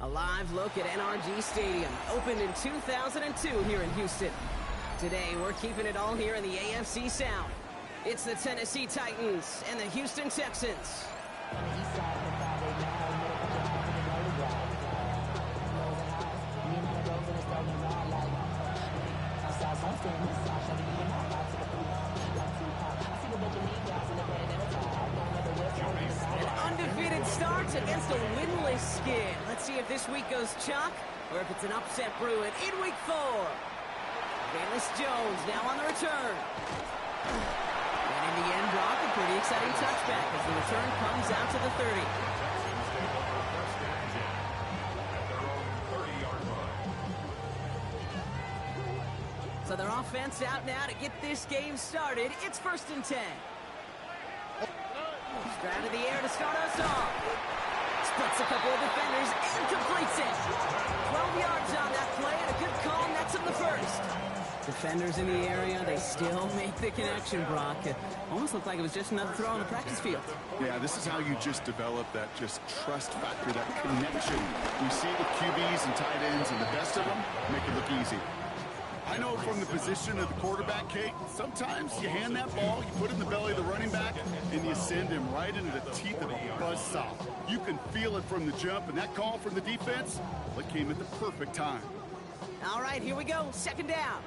A live look at NRG Stadium, opened in 2002 here in Houston. Today, we're keeping it all here in the AFC South. It's the Tennessee Titans and the Houston Texans. An undefeated start against a winless skid. Let's see if this week goes chalk or if it's an upset brewing in week 4. Bayless Jones now on the return. And in the end, Brock, a pretty exciting touchback as the return comes out to the 30. So their offense out now to get this game started. It's 1st and 10. Straight to the air to start us off. Splits a couple of defenders and completes it. 12 yards on that play and a good call nets him the first. Defenders in the area, they still make the connection, Brock. It almost looked like it was just another throw on the practice field. Yeah, this is how you just develop that just trust factor, that connection. We see it with QBs and tight ends, and the best of them make it look easy. I know from the position of the quarterback, Kate, sometimes you hand that ball, you put it in the belly of the running back, and you send him right into the teeth of a buzzsaw. You can feel it from the jump, and that call from the defense, it came at the perfect time. All right, here we go. 2nd down.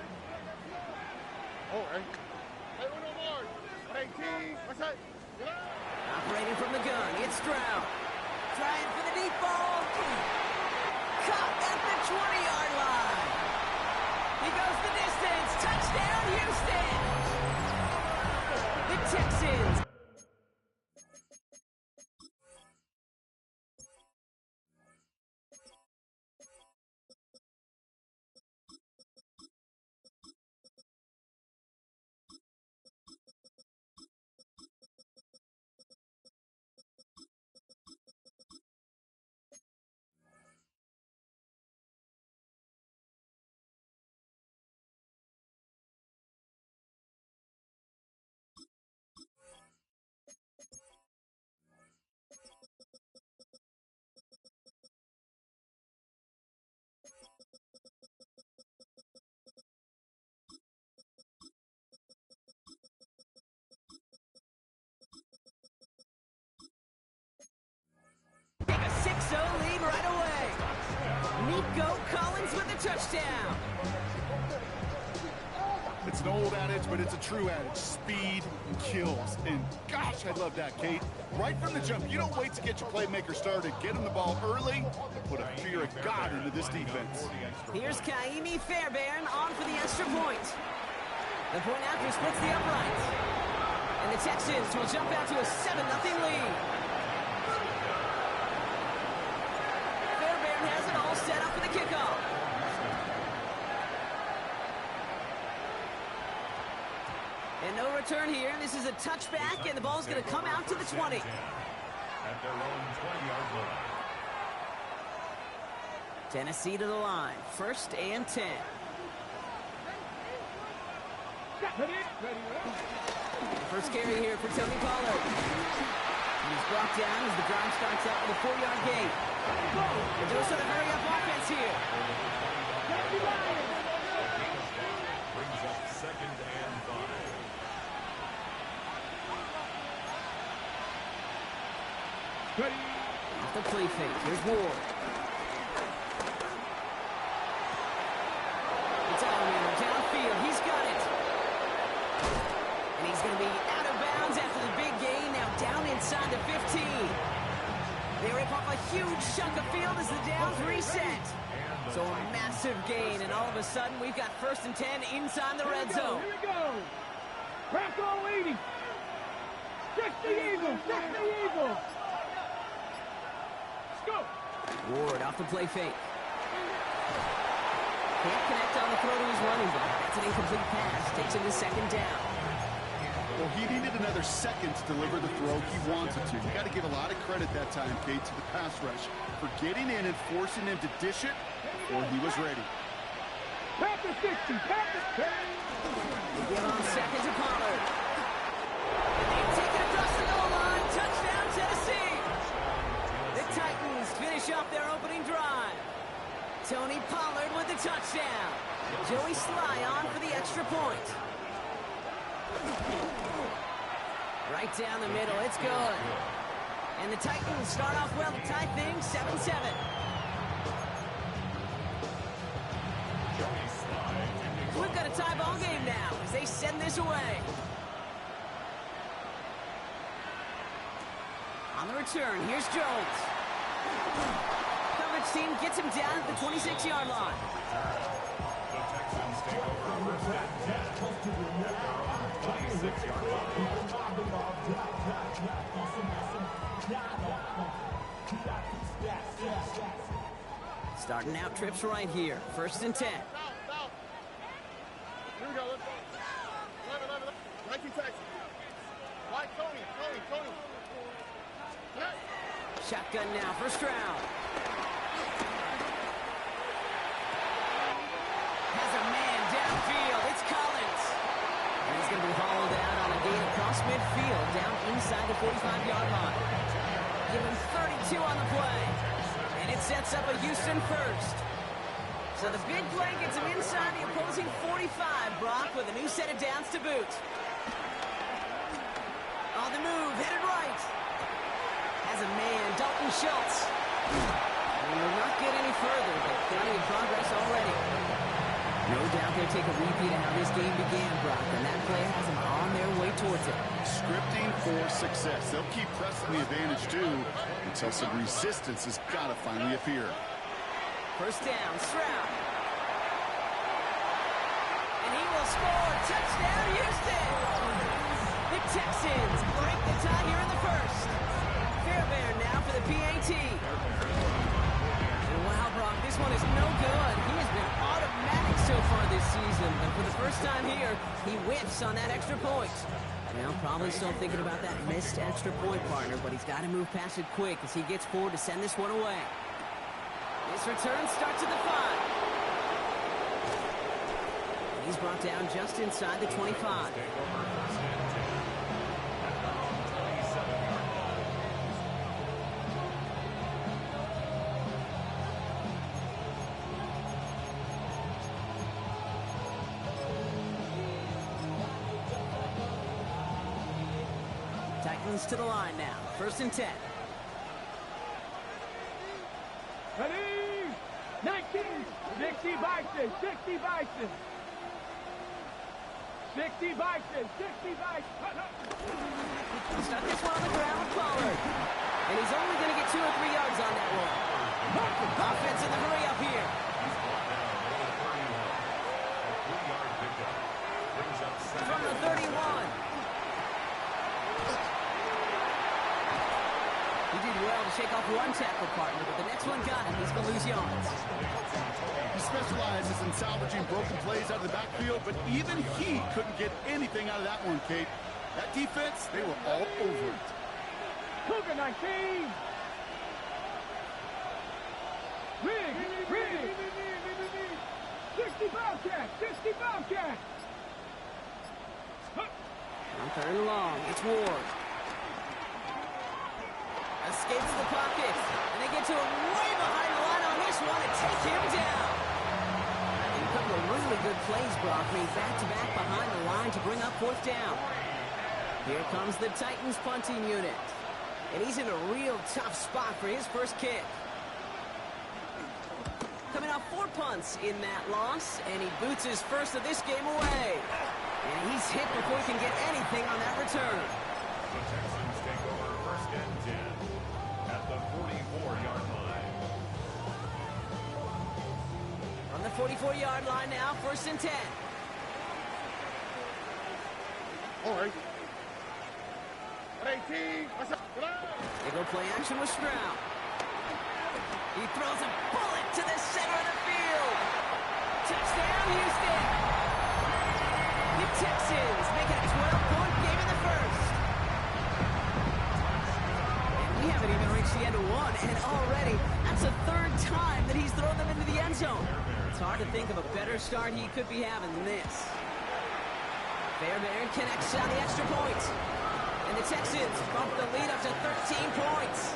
Operating from the gun, it's Stroud. Trying for the deep ball. Caught at the 20-yard line. He goes the distance. Touchdown, Houston. The Texans. Take a 6-0 lead right away. Nico Collins with the touchdown. It's an old adage, but it's a true adage. Speed kills. And gosh, I love that, Kate. Right from the jump, you don't wait to get your playmaker started. Get him the ball early and put a fear of God into this defense. Here's Kaimi Fairbairn on for the extra point. The point after splits the upright. And the Texans will jump out to a 7-0 lead. Fairbairn has it all set up for the kickoff. And no return here. This is a touchback, and the ball's going to come out to the 20. At their own 20-yard line. Tennessee to the line. 1st and 10. First carry here for Tony Pollard. He's brought down as the drive starts out with a 4-yard gain. They're doing sort of hurry-up offense here. Brings up 2nd and 5. Off the play fake. Here's Ward. It's Alexander downfield. He's got it. And he's going to be out of bounds after the big gain. Now down inside the 15. They rip off a huge chunk of field as the downs reset. So a massive gain, and all of a sudden we've got 1st and 10 inside the red zone. Here we go. Crack all 80. Check the eagle. Check the eagle. Let's go. Ward off the play fake. Can't connect on the throw to his running back. That's an incomplete pass. Takes him to 2nd down. Well, he needed another second to deliver the throw he wanted to. You got to give a lot of credit that time, Kate, to the pass rush for getting in and forcing him to dish it before he was ready. Pack the 60. Pack the 10. Give on 2nd to Pollard. And they take it across the goal line. Touchdown, Tennessee. The Titans finish off their opening drive. point. Right down the middle. It's good. And the Titans start off well to tie things 7-7. We've got a tie ball game now as they send this away. On the return, here's Jones. Coverage team gets him down at the 26-yard line. The Texans take over first and 10 at their own 26-yard line. Starting out trips right here. 1st and 10. Here we go. Let's go. 11. 19 Texans. White, Tony. Shotgun now, first round. Has a man downfield. It's Collins. And he's going to be hauled out on a gain across midfield, down inside the 45-yard line. Give him 32 on the play. And it sets up a Houston first. So the big play gets him inside the opposing 45, Brock, with a new set of downs to boot. On the move, headed right. Has a man, Dalton Schultz. And will not get any further, but plenty of progress already. No doubt they'll take a repeat of how this game began, Brock, and that play has them on their way towards it. Scripting for success. They'll keep pressing the advantage, too, until some resistance has got to finally appear. First down, Stroud. And he will score. Touchdown, Houston! The Texans break the tie here in the first. Fairbairn now for the PAT. And wow, Brock, this one is no good. He has been automatic so far this season, but for the first time here, he whiffs on that extra point. Well, probably still thinking about that missed extra point, partner, but he's got to move past it quick as he gets forward to send this one away. This return starts at the 5. He's brought down just inside the 25. Titans to the line now. 1st and 10. Ready? 19. 60 Bison. 60 Bison. 60 Bison. 60 Bison. Stuck this one on the ground with Pollard. And he's only going to get 2 or 3 yards on that one. Offense in the hurry up here. From the 31. He did well to shake off one tackle, partner, but the next one got him. He's going to lose yards. He specializes in salvaging broken plays out of the backfield, but even he couldn't get anything out of that one, Kate. That defense, they were all over it. Cougar 19. Rig. 60 Bobcat. 60 Bobcat. On 3rd and long, it's Ward. Escapes the pocket, and they get to him way behind the line on this one and take him down. And a couple of really good plays, Brock, made back-to-back behind the line to bring up 4th down. Here comes the Titans punting unit, and he's in a real tough spot for his first kick. Coming off 4 punts in that loss, and he boots his first of this game away. And he's hit before he can get anything on that return. The Texans take over 1st and 10 at the 44-yard line. On the 44-yard line now, 1st and 10. All right. 18. What's up? They go play action with Stroud. He throws a bullet to the center of the field. Touchdown, Houston. The Texans make it a 12-point game in the first. And we haven't even reached the end of one, and already that's the 3rd time that he's thrown them into the end zone. It's hard to think of a better start he could be having than this. Fairbairn connects on the extra point. And the Texans bump the lead up to 13 points.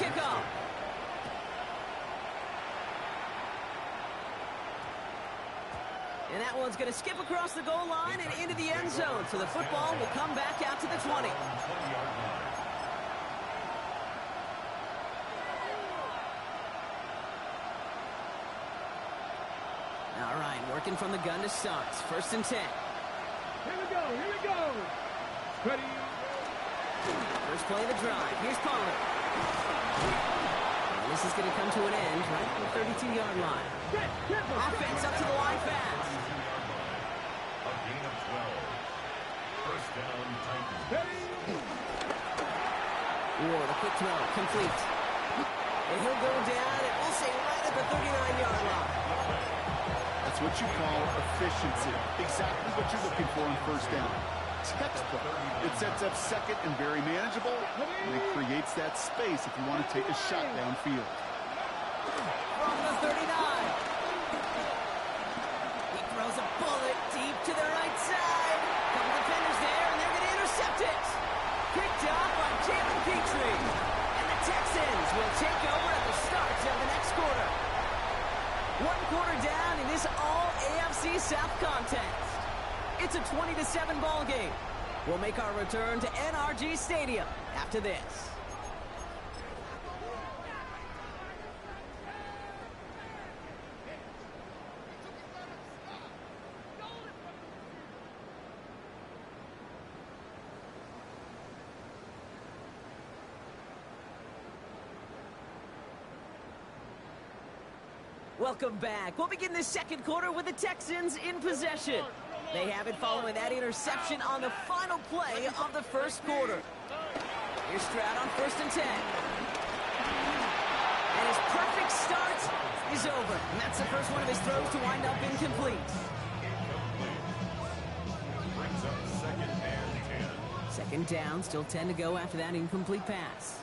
kickoff. And that one's going to skip across the goal line and into the end zone. So the football will come back out to the 20. All right, working from the gun to start. 1st and 10. Here we go, here we go. Ready. First play of the drive. Here's Pollard. And this is going to come to an end right at the 32-yard line. Offense up to the line fast. A gain of 12. First down, Titans. Ward, a quick throw, complete. And he'll go down, and we'll say right at the 39-yard line. That's what you call efficiency. Exactly what you're looking for on 1st down. Textbook. It sets up 2nd and very manageable, and it creates that space if you want to take a shot downfield. From the 39. He throws a bullet deep to the right side. Couple defenders there, and they're going to intercept it. Picked off by Jalen Petrie. And the Texans will take over at the start of the next quarter. 1 quarter down in this all-AFC South contest. It's a 20-7 ball game. We'll make our return to NRG Stadium after this. Welcome back. We'll begin the 2nd quarter with the Texans in possession. They have it following that interception on the final play of the 1st quarter. Here's Stroud on 1st and 10. And his perfect start is over. And that's the first one of his throws to wind up incomplete. Brings up 2nd and 10. 2nd down, still 10 to go after that incomplete pass.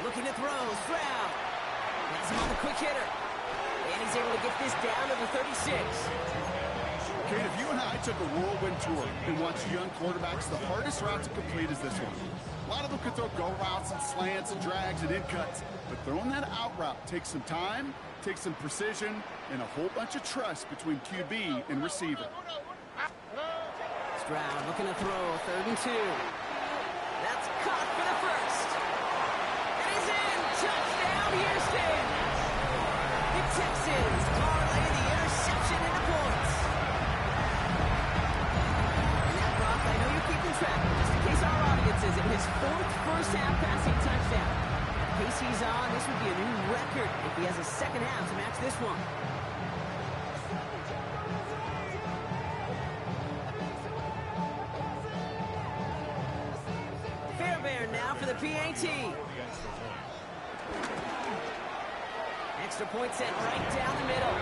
Looking to throw, Stroud. Has him on the quick hitter. And he's able to get this down to the 36. Kate, if you and I took a whirlwind tour and watched young quarterbacks, the hardest route to complete is this one. A lot of them could throw go routes and slants and drags and in cuts, but throwing that out route takes some time, takes some precision, and a whole bunch of trust between QB and receiver. Stroud looking to throw, 3rd and 2. That's caught for the first. And he's in. Touchdown, Houston. The Texans parlay the interception into points. And that, Brock, I know you're keeping track, but just in case our audience isn't, his 4th first-half passing touchdown. The pace he's on, this would be a new record if he has a 2nd half to match this one. Fairbairn now for the PAT. Extra point set right down the middle.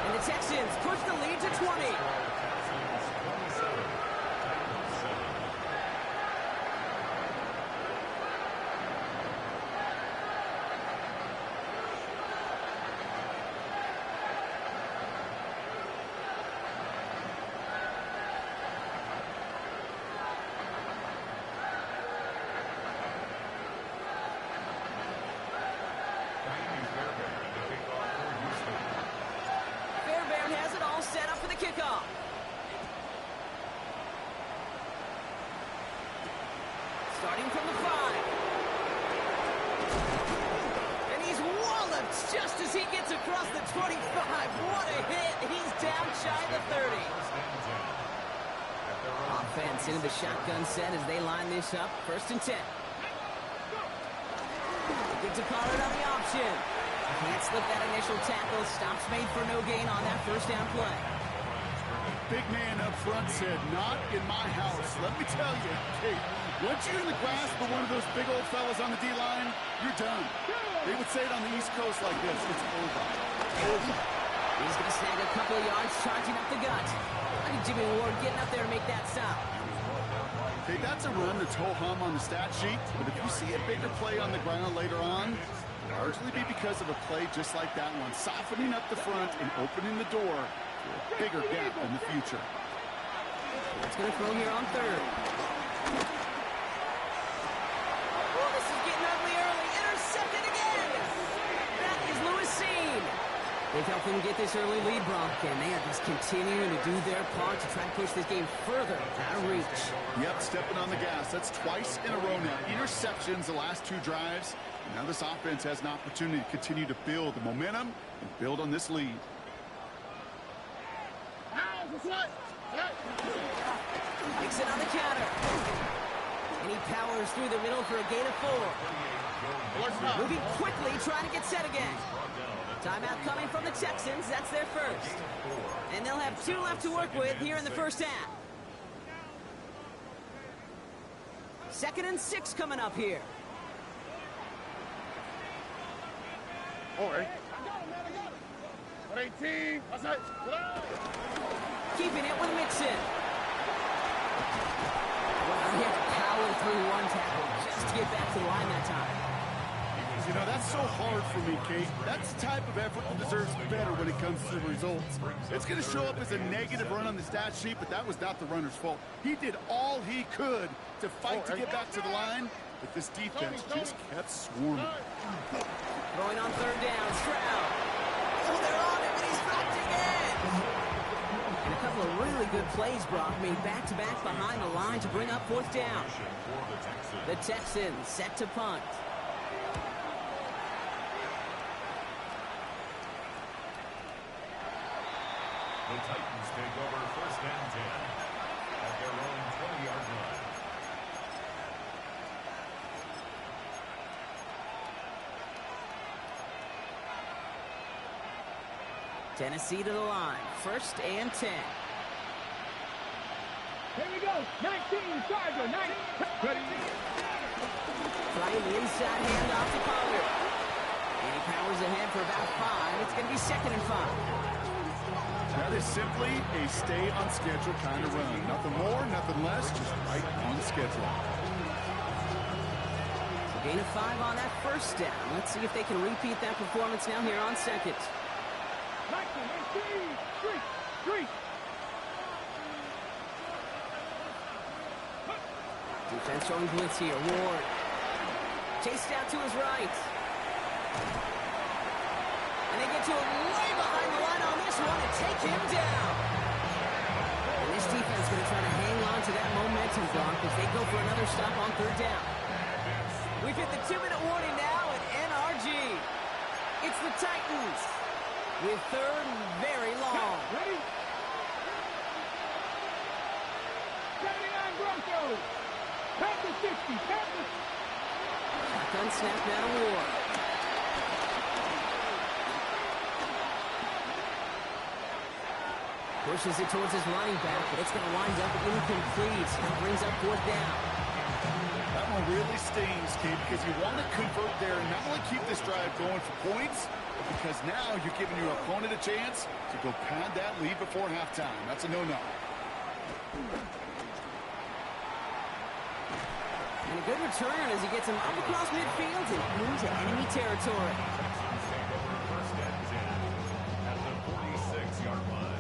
And the Texans push the lead to 20. Fairbairn has it all set up for the kickoff. Starting from the 5. And he's walloped just as he gets across the 25. What a hit. He's down shy of the 30. Offense into the shotgun set as they line this up. 1st and 10. Good to Pollard on the option. Can't slip that initial tackle. Stops made for no gain on that 1st down play. Big man up front said, not in my house. Let me tell you, Kate, once you're in the grasp of one of those big old fellas on the D-line, you're done. They would say it on the East Coast like this, it's over. He's going to snag a couple of yards, charging up the gut. Look at Jimmy Ward getting up there to make that stop. Hey, that's a run that's ho-hum on the stat sheet, but if you see a bigger play on the ground later on, it'll largely be because of a play just like that one, softening up the front and opening the door to a bigger gap in the future. It's going to throw here on 3rd. They've helped them get this early lead, Brock, and they are just continuing to do their part to try to push this game further out of reach. Yep, stepping on the gas. That's twice in a row now. Interceptions the last 2 drives. Now this offense has an opportunity to continue to build the momentum and build on this lead. Makes it on the counter. And he powers through the middle for a gain of 4. Moving quickly, trying to get set again. Timeout coming from the Texans. That's their first. And they'll have 2 left to work with here in the first half. 2nd and 6 coming up here. All right. 18. Keeping it with Mixon. Well, he had to power through 1 tackle just to get back to the line that time. You know, that's so hard for me, Kate. That's the type of effort that deserves better when it comes to the results. It's going to show up as a negative run on the stat sheet, but that was not the runner's fault. He did all he could to fight to get back to the line, but this defense just kept swarming. Throwing on 3rd down, Stroud. Oh, they're on him, and he's knocked again. And a couple of really good plays, Brock, made back-to-back behind the line to bring up 4th down. The Texans set to punt. The Titans take over 1st and 10 at their own 20-yard line. Tennessee to the line. 1st and 10. Here we go. 19, Charger. 9. Ready. Trying the inside handoff to Pollard. And he powers ahead for about 5. It's going to be 2nd and 5. That is simply a stay on schedule kind of run. Nothing more, nothing less, just right on schedule. So gain of 5 on that 1st down. Let's see if they can repeat that performance now here on 2nd. 19, 18, 3. Defense showing blitz here. Ward. Chased out to his right. And they get to him way behind the line on this one and take him down. And this defense is going to try to hang on to that momentum, Brock, as they go for another stop on 3rd down. We've hit the 2-minute warning now at NRG. It's the Titans with 3rd and very long. Ready? 79 Broncos. Panthers 60. Panthers. Shotgun snap now to Ward. Pushes it towards his running back, but it's going to wind up incomplete. That brings up 4th down. That one really stings, Kate, because you want to convert there and not only keep this drive going for points, but because now you're giving your opponent a chance to go pad that lead before halftime. That's a no-no. And a good return as he gets him up across midfield and into enemy territory. Texans take over 1st and 10 at the 46-yard line.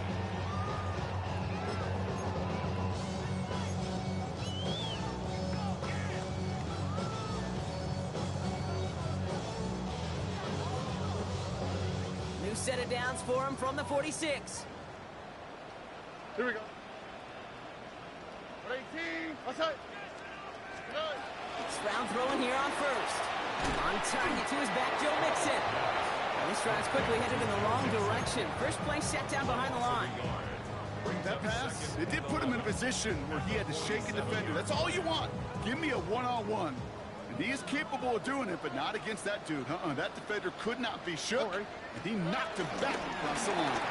New set of downs for him from the 46. Here we go. 18. Outside. Stroud throwing here on 1st. On target to his back, Joe Mixon. And this drive's quickly headed in the wrong direction. First play set down behind the line. That pass, it did put him in a position where he had to shake a defender. That's all you want. Give me a one-on-one. And he is capable of doing it, but not against that dude. That defender could not be shook, and he knocked him back across the line.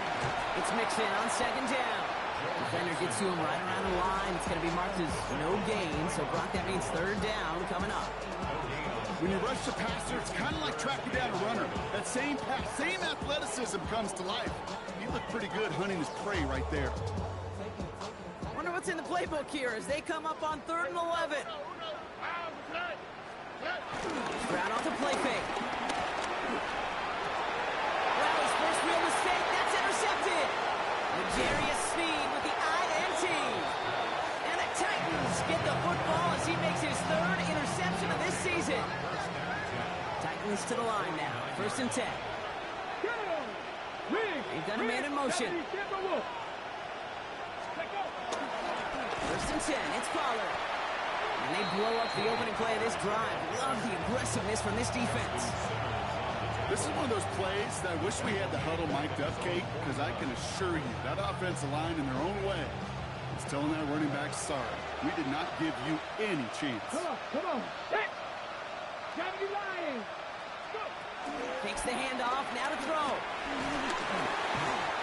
It's Mixon on 2nd down. Defender gets to him right around the line. It's going to be marked as no gain, so Brock, that means 3rd down coming up. When you rush the passer, it's kind of like tracking down a runner. That same pass, same athleticism comes to life. He looked pretty good hunting his prey right there. Wonder what's in the playbook here as they come up on 3rd and 11. Stroud off the play fake. Well, his first real mistake, that's intercepted. L'Jarius Sneed with the INT. And the Titans get the football as he makes his 3rd interception of this season. Titans to the line now. 1st and 10. Ready. They've got a man in motion. First and 10, it's Pollard. And they blow up the opening play of this drive. Love the aggressiveness from this defense. This is one of those plays that I wish we had the huddle mic'd up, Kate, because I can assure you that offensive line in their own way is telling that running back, sorry, we did not give you any chance. Come on. Set. Gotta be lying. Go. Takes the handoff, now to throw.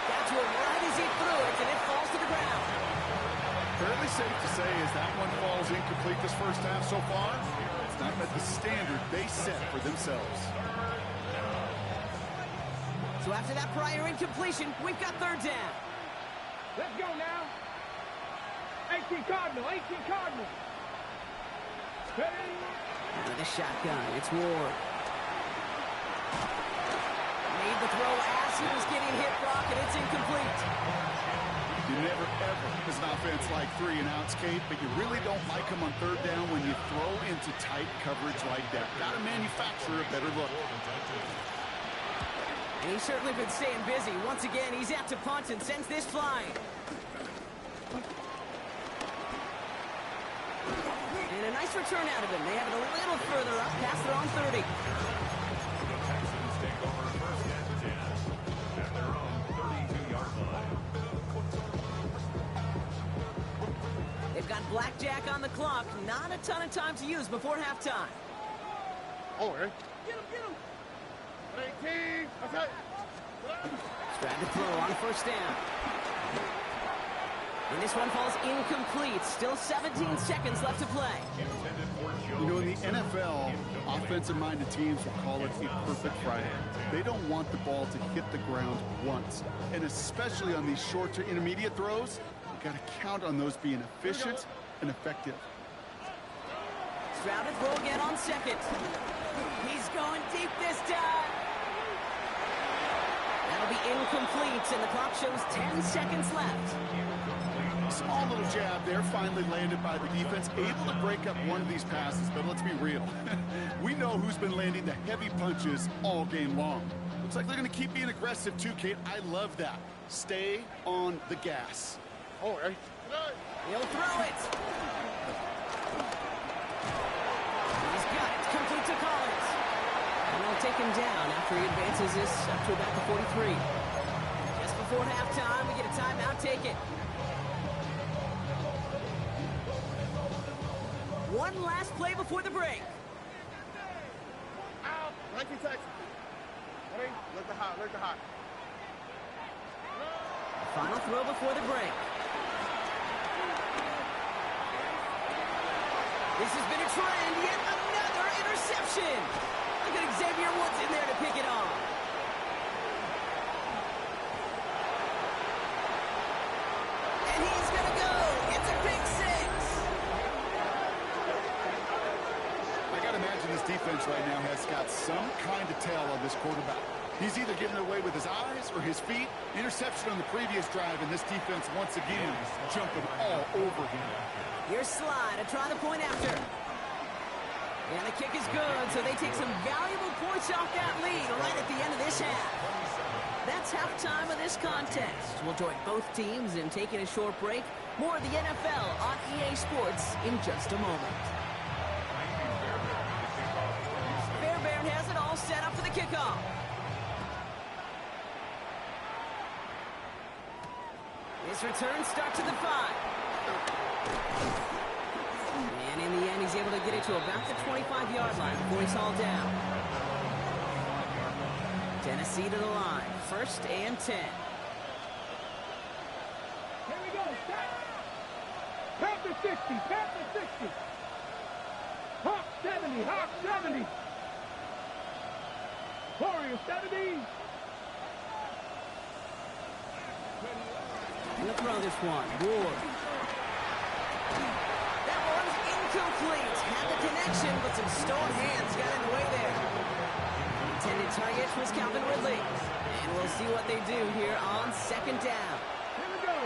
Got to it right as he threw it, and it falls to the ground. Fairly safe to say as that one falls incomplete this first half so far, it's not met the standard they set for themselves. So after that prior incompletion, we've got third down. Let's go now. 18 Cardinal. Ready? Now the shotgun, it's Ward. Made the throw as he was getting hit, Brock, and it's incomplete. You never, ever, as an offense, like 3 and outs, Kate, but you really don't like them on third down when you throw into tight coverage like that. Got to manufacture a better look. And he's certainly been staying busy. Once again, he's out to punt and sends this flying. And a nice return out of him. They have it a little further up, past their own 30. The Texans take over first and 10 at their own 32-yard line. They've got blackjack on the clock. Not a ton of time to use before halftime. Oh, eh? Get him. 18. Okay. Trying to throw on first down. And this one falls incomplete. Still 17 seconds left to play. You know, in the NFL, offensive-minded teams will call it a perfect Friday. They don't want the ball to hit the ground once. And especially on these short to intermediate throws, you got to count on those being efficient and effective. Stroud to throw again on second. He's going deep this time. That'll be incomplete, and the clock shows 10 seconds left. Small little jab there, finally landed by the defense, able to break up one of these passes, but let's be real. We know who's been landing the heavy punches all game long. Looks like they're going to keep being aggressive too, Kate. I love that. Stay on the gas. Oh, eh? He'll throw it. He's got it. Complete to Collins. And they'll take him down after he advances this up to about the 43. Just before halftime, we get a timeout. Take it. One last play before the break. Out. 19 Texans. Ready? Let the hot. Final throw before the break. This has been a trend. Yet another interception. Look at Xavier Woods in there to pick it off. And he's going to go. It's a big six. I got to imagine this defense right now has got some kind of tell on this quarterback. He's either giving it away with his eyes or his feet. Interception on the previous drive, and this defense once again jumping all over him. Here's Slide to try the point after. And the kick is good, so they take some valuable points off that lead right at the end of this half. That's halftime of this contest. We'll join both teams in taking a short break. More of the NFL on EA Sports in just a moment. Fairbairn has it all set up for the kickoff. This return starts at the 5. And in the end, he's able to get it to about the 25-yard line before he's hauled down. Tennessee to the line. First and 10. Here we go. Panther 60. Hawk 70. Warrior 70. And to throw this one. Ward. That one's incomplete. Had the connection, but some stone hands got in the way there. Intended target was Calvin Ridley. And we'll see what they do here on second down. Here we go.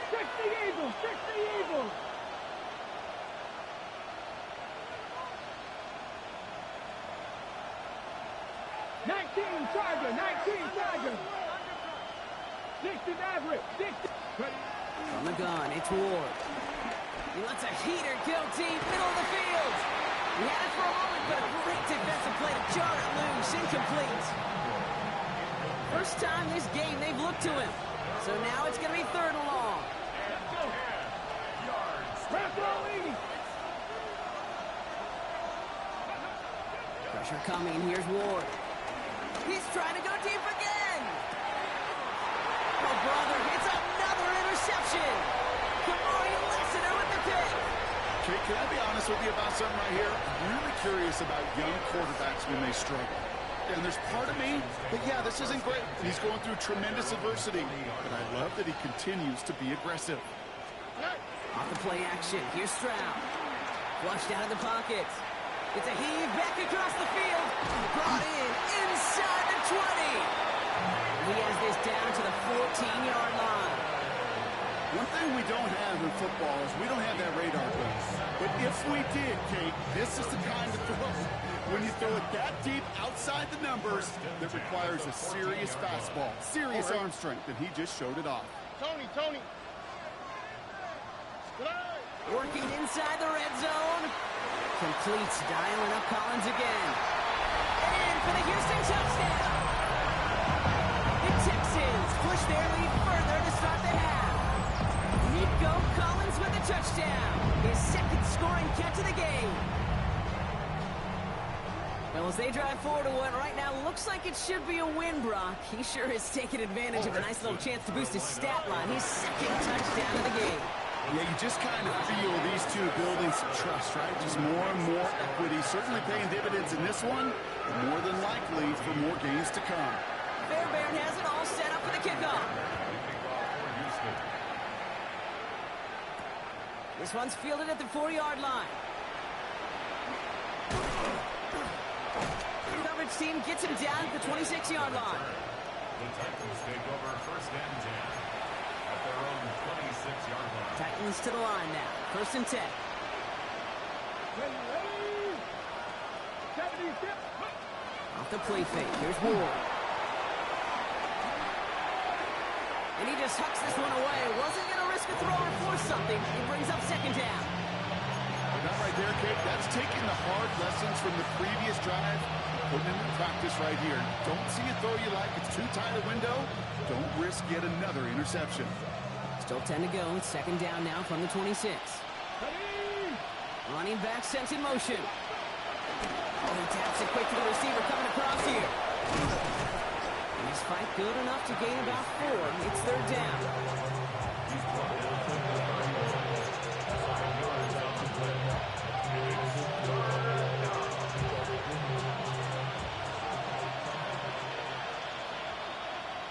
60 Eagles. 19 Charger. 60 Maverick. 60. From the gun, it's Ward. He lets a heater go deep, middle of the field. He had it for a moment, but a great defensive play to jar it loose. Incomplete. First time this game they've looked to him. So now it's going to be 3rd and long. Pressure coming. Here's Ward. He's trying to go deep again. Oh, brother, it's another interception. Kamari Lassiter with the pick. Kate, can I be honest with you about something right here? I'm really curious about young quarterbacks when they struggle. And there's part of me that, yeah, this isn't great. He's going through tremendous adversity. But I love that he continues to be aggressive. Off the play action. Here's Stroud. Flushed out of the pocket. It's a heave back across the field. Brought in inside the 20. He has this down to the 14-yard line. One thing we don't have in football is we don't have that radar gun. But if we did, Kate, this is the kind of throw. When you throw it that deep outside the numbers, that requires a serious fastball, serious arm strength, and he just showed it off. Tony. Working inside the red zone. Completes, dialing up Collins again. And in for the Houston touchdown. The Texans push their lead further to start the half. Nico Collins with a touchdown. His 2nd scoring catch of the game. Well, as they drive forward to what right now looks like it should be a win, Brock. He sure has taken advantage of a nice little chance to boost his stat line. His 2nd touchdown of the game. Yeah, you just kind of feel these two building some trust, right? Just more and more equity. Certainly paying dividends in this one, but more than likely for more games to come. Fairbairn has it all set up for the kickoff. This one's fielded at the 4-yard line. The coverage team gets him down at the 26-yard line. The Titans take over 1st and 10 at their own 26-yard line. Titans to the line now. 1st and 10. Off the play fake. Here's Ward. And he just hucks this one away. Wasn't going to risk a throw or force something. He brings up 2nd down. That right there, Kate, that's taking the hard lessons from the previous drive, putting it into practice right here. Don't see a throw you like. It's too tight a window. Don't risk yet another interception. Still 10 to go. 2nd down now from the 26. Running back sent in motion. Oh, he taps it quick to the receiver coming across here. Nice fight, good enough to gain about 4. It's 3rd down.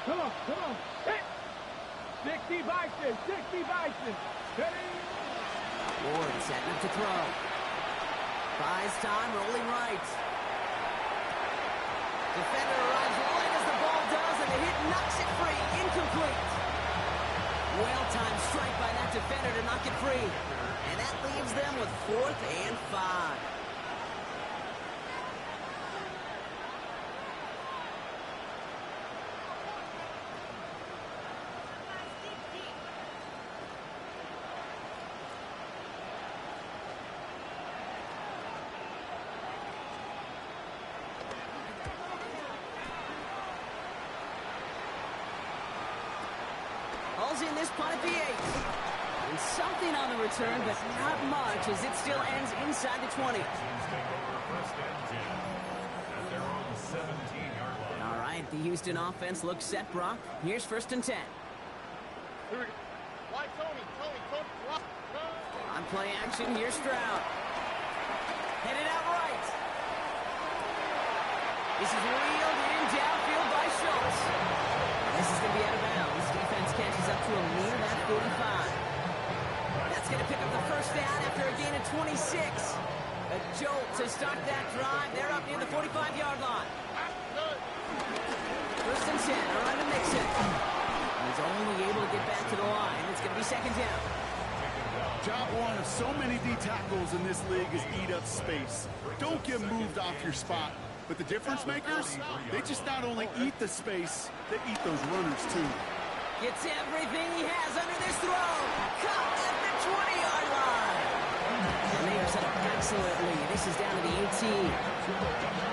Come on. Hit. 60 Bison. Ready? Ward setting up to throw. Buys time, rolling right. Defender arrives right as the ball does, and the hit knocks it free. Incomplete. Well-timed strike by that defender to knock it free. And that leaves them with 4th and 5. Ball's in this punt at the 8. And something on the return, but not much as it still ends inside the 20. Teams take over 1st and 10 at their own 17-yard line. All right, the Houston offense looks set, Brock. Here's 1st and 10. Here we go. Why Tony? Block. On play action, here's Stroud. Headed out right. This is reeled in downfield by Schultz. This is going to be out of bounds. Defense catches up to him near that 45. That's going to pick up the 1st down after a gain of 26. A jolt to start that drive. They're up near the 45-yard line. 1st and 10, around to Mixon. He's only able to get back to the line. It's going to be 2nd down. Job one of so many D tackles in this league is eat up space. Don't get moved off your spot. But the difference makers, they just not only eat the space, they eat those runners too. Gets everything he has under this throw. Caught at the 20-yard line. And they are set up excellently. This is down to the 18.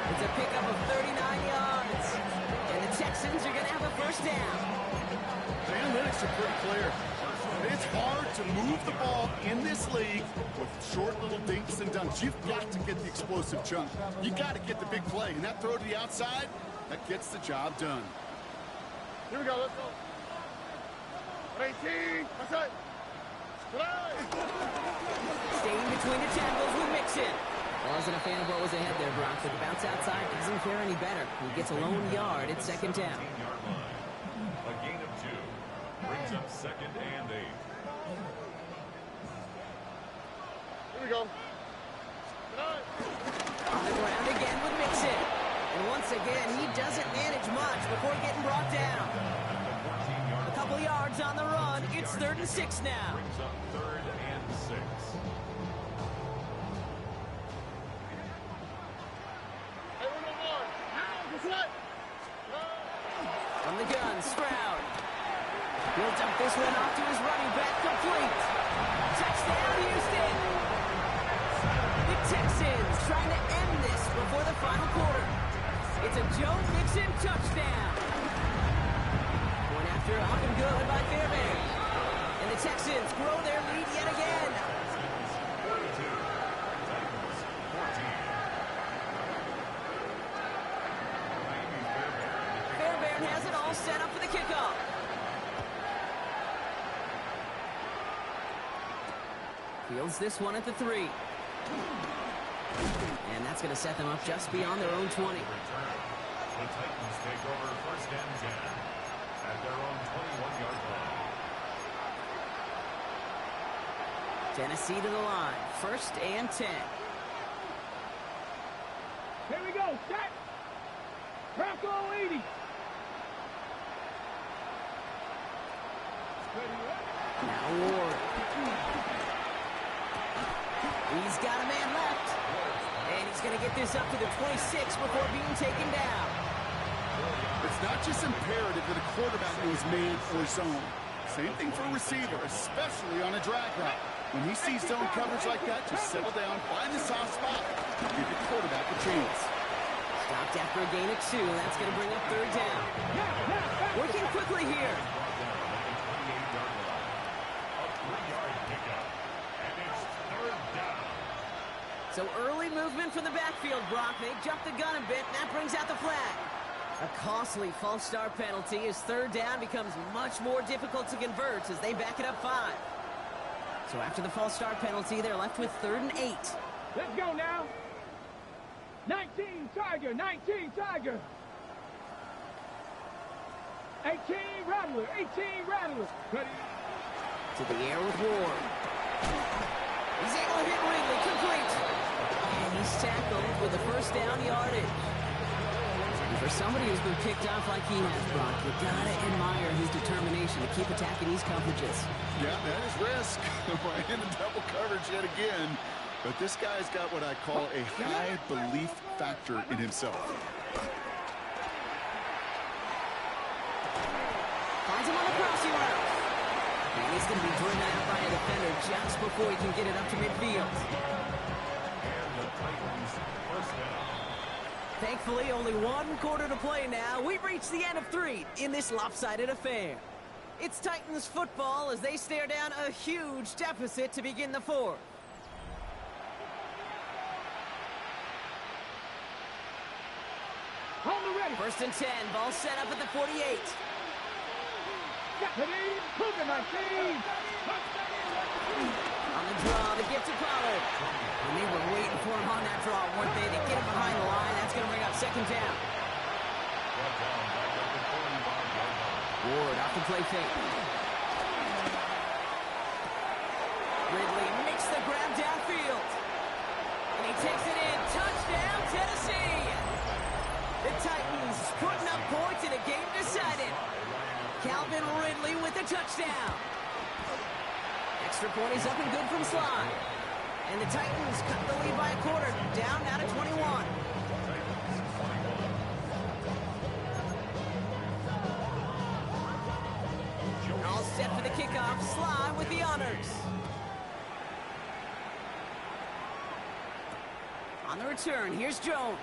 It's a pickup of 39 yards. And the Texans are going to have a first down. The analytics are pretty clear. It's hard to move the ball in this league with short little dinks and dunks. You've got to get the explosive chunk. You got to get the big play. And that throw to the outside, that gets the job done. Here we go, let's go. 18, that's it. Staying between the tackles with Mixon. Wasn't a fan of what was ahead there, Brock, but the bounce outside doesn't fare any better. He gets a lone yard at second down. A gain of 2 brings up 2nd and 8. Here we go. On the ground again with Mixon. And once again, he doesn't manage much before getting brought down. A couple yards on the run. It's 3rd and 6 now. Brings up 3rd and 6. Hey, we're going on. That's it. From the gun, Stroud. He'll dump this one off to his running back, complete. Touchdown, Houston. The Texans trying to end this before the final quarter. It's a Joe Mixon touchdown. Point after up and good by Fairbairn. And the Texans grow their lead yet again. 42. Titans 14. Fairbairn has it all set up for the kickoff. Fields this one at the 3. And that's going to set them up just beyond their own 20. The Titans take over 1st and 10 at their own 21-yard line. Tennessee to the line. 1st and 10. Here we go, set. Bronco 80. Now Ward. He's got a man left. And he's going to get this up to the 26 before being taken down. It's not just imperative that a quarterback knows man or zone. Same thing for a receiver, especially on a drag route. When he sees zone coverage like that, just settle down, find the soft spot, give your quarterback a chance. Stopped after a gain of 2. That's going to bring up 3rd down. Working quickly here. So early movement from the backfield, Brock. They jumped the gun a bit, and that brings out the flag. A costly false start penalty as 3rd down becomes much more difficult to convert as they back it up 5. So after the false start penalty, they're left with 3rd and 8. Let's go now. 19 Tiger, 19 Tiger. 18 Rattler, 18 Rattler. Ready? To the air with Ward. He's able to hit Ridley, complete. And he's tackled with a 1st down yardage. And for somebody who's been picked off like he has, Brock, you gotta admire his determination to keep attacking these coverages. Yeah, that is risk. In the double coverage yet again. But this guy's got what I call a high belief factor in himself. Finds him on the crossing route. And he's going to be driven out by a defender just before he can get it up to midfield. And the Titans 1st down. Thankfully, only 1 quarter to play now. We've reached the end of 3 in this lopsided affair. It's Titans football as they stare down a huge deficit to begin the 4th. On the ready. 1st and 10, ball set up at the 48. Ready? Move it, 19. On the draw, the gift to Pollard. And they were waiting for him on that draw, weren't they? To get him behind the line, that's going to bring up 2nd down. Ward off the play fake. Ridley makes the grab downfield. And he takes it in. Touchdown, Tennessee! The Titans putting up points in a game decided. Calvin Ridley with the touchdown. Extra point is up and good from Sly. And the Titans cut the lead by a quarter, down now to 21. On the return, here's Jones.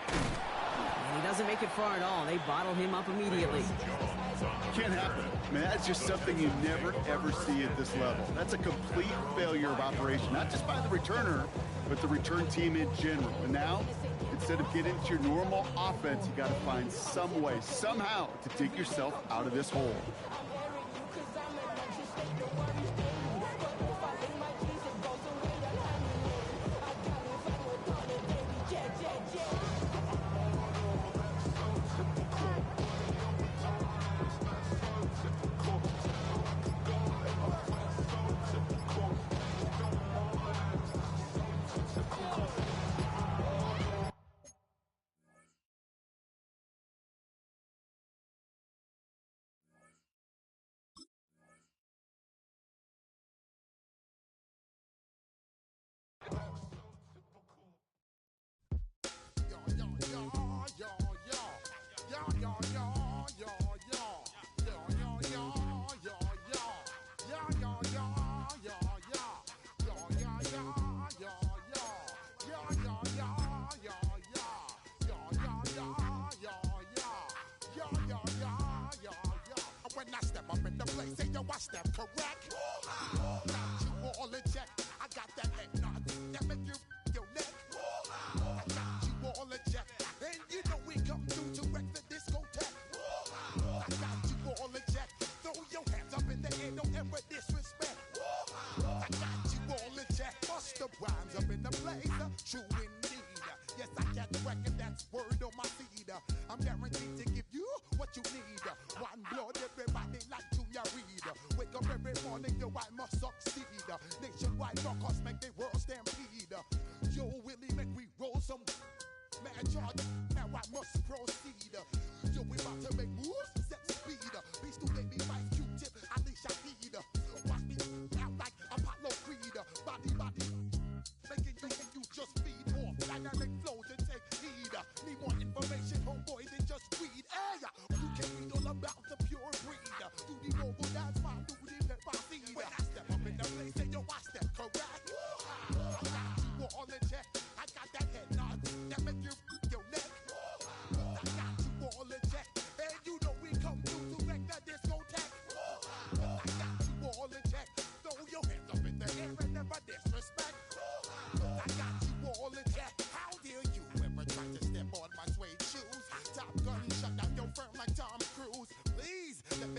And he doesn't make it far at all. They bottle him up immediately. Can't happen. I mean, that's just something you never, ever see at this level. That's a complete failure of operation, not just by the returner, but the return team in general. And now, instead of getting into your normal offense, you got to find some way, somehow, to dig yourself out of this hole. When I step up in the place, say yo, I step correct. Got you all in check. I got that head nod that make you your neck. I got you all in check, and you know we come through to wreck the discotheque. I got you all in check. Throw your hands up in the air, don't ever disrespect. I got you all in check. Bust the rhymes up in the place, true indeed. Yes, I catch record, that's word on my seed. I'm guaranteed to give you what you need. One blood, everybody like Junior Reed. Wake up every morning, yo, I must succeed. Nationwide rockers make the world